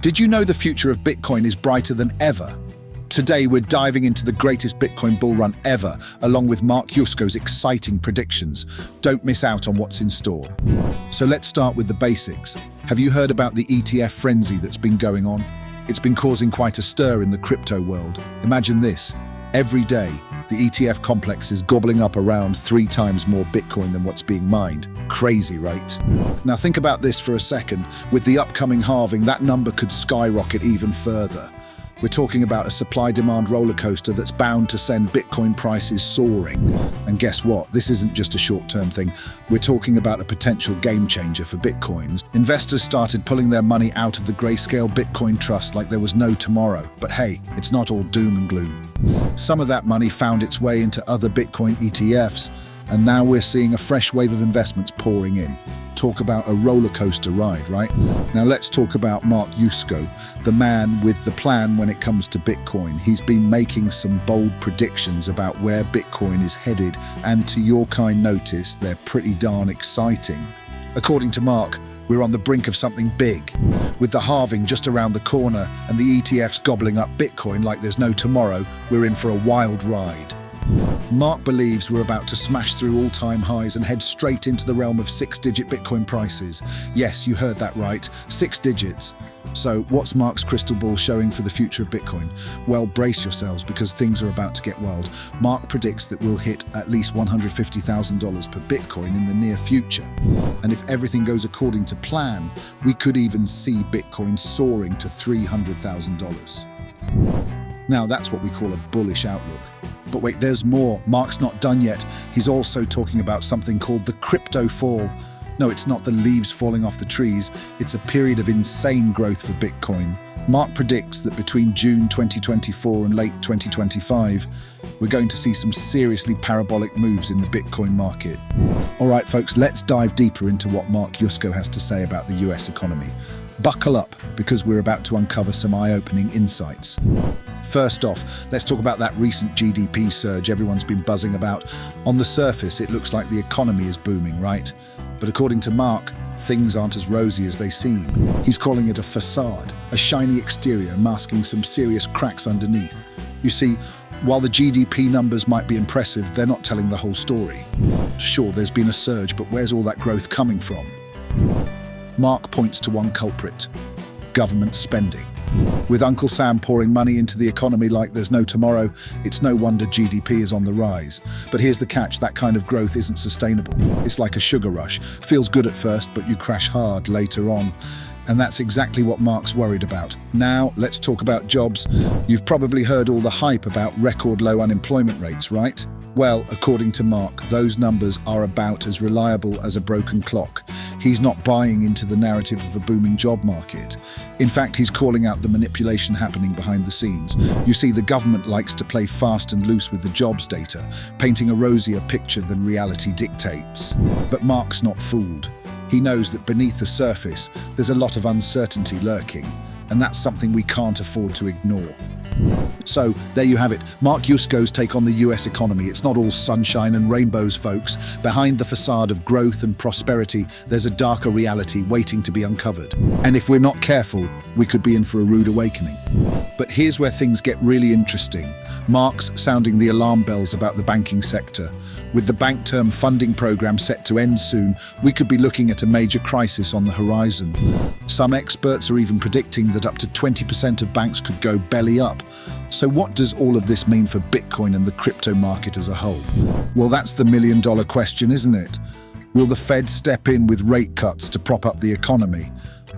Did you know the future of Bitcoin is brighter than ever? Today, we're diving into the greatest Bitcoin bull run ever, along with Mark Yusko's exciting predictions. Don't miss out on what's in store. So let's start with the basics. Have you heard about the ETF frenzy that's been going on? It's been causing quite a stir in the crypto world. Imagine this. Every day, the ETF complex is gobbling up around 3 times more Bitcoin than what's being mined. Crazy, right? Now think about this for a second. With the upcoming halving, that number could skyrocket even further. We're talking about a supply-demand roller coaster that's bound to send Bitcoin prices soaring. And guess what? This isn't just a short-term thing. We're talking about a potential game changer for Bitcoins. Investors started pulling their money out of the Grayscale Bitcoin Trust like there was no tomorrow. But hey, it's not all doom and gloom. Some of that money found its way into other Bitcoin ETFs, and now we're seeing a fresh wave of investments pouring in. Talk about a roller coaster ride, right? Now let's talk about Mark Yusko, the man with the plan when it comes to Bitcoin. He's been making some bold predictions about where Bitcoin is headed, and to your kind notice, they're pretty darn exciting. According to Mark, we're on the brink of something big. With the halving just around the corner and the ETFs gobbling up Bitcoin like there's no tomorrow, we're in for a wild ride. Mark believes we're about to smash through all-time highs and head straight into the realm of 6-digit Bitcoin prices. Yes, you heard that right, 6 digits. So what's Mark's crystal ball showing for the future of Bitcoin? Well, brace yourselves because things are about to get wild. Mark predicts that we'll hit at least $150,000 per Bitcoin in the near future. And if everything goes according to plan, we could even see Bitcoin soaring to $300,000. Now that's what we call a bullish outlook. But wait, there's more. Mark's not done yet. He's also talking about something called the crypto fall. No, it's not the leaves falling off the trees. It's a period of insane growth for Bitcoin. Mark predicts that between June 2024 and late 2025, we're going to see some seriously parabolic moves in the Bitcoin market. All right, folks, let's dive deeper into what Mark Yusko has to say about the US economy. Buckle up, because we're about to uncover some eye-opening insights. First off, let's talk about that recent GDP surge everyone's been buzzing about. On the surface, it looks like the economy is booming, right? But according to Mark, things aren't as rosy as they seem. He's calling it a facade, a shiny exterior masking some serious cracks underneath. You see, while the GDP numbers might be impressive, they're not telling the whole story. Sure, there's been a surge, but where's all that growth coming from? Mark points to one culprit: government spending. With Uncle Sam pouring money into the economy like there's no tomorrow, it's no wonder GDP is on the rise. But here's the catch: that kind of growth isn't sustainable. It's like a sugar rush. Feels good at first, but you crash hard later on. And that's exactly what Mark's worried about. Now, let's talk about jobs. You've probably heard all the hype about record low unemployment rates, right? Well, according to Mark, those numbers are about as reliable as a broken clock. He's not buying into the narrative of a booming job market. In fact, he's calling out the manipulation happening behind the scenes. You see, the government likes to play fast and loose with the jobs data, painting a rosier picture than reality dictates. But Mark's not fooled. He knows that beneath the surface, there's a lot of uncertainty lurking, and that's something we can't afford to ignore. So, there you have it, Mark Yusko's take on the US economy. It's not all sunshine and rainbows, folks. Behind the facade of growth and prosperity, there's a darker reality waiting to be uncovered. And if we're not careful, we could be in for a rude awakening. But here's where things get really interesting. Mark's sounding the alarm bells about the banking sector. With the Bank Term Funding Program set to end soon, we could be looking at a major crisis on the horizon. Some experts are even predicting that up to 20% of banks could go belly up. So what does all of this mean for Bitcoin and the crypto market as a whole? Well, that's the million-dollar question, isn't it? Will the Fed step in with rate cuts to prop up the economy?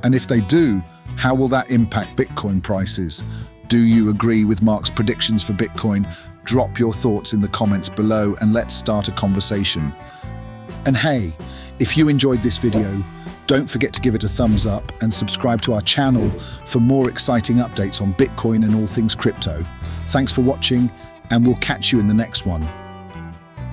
And if they do, how will that impact Bitcoin prices? Do you agree with Mark's predictions for Bitcoin? Drop your thoughts in the comments below and let's start a conversation. And hey, if you enjoyed this video, don't forget to give it a thumbs up and subscribe to our channel for more exciting updates on Bitcoin and all things crypto. Thanks for watching, and we'll catch you in the next one.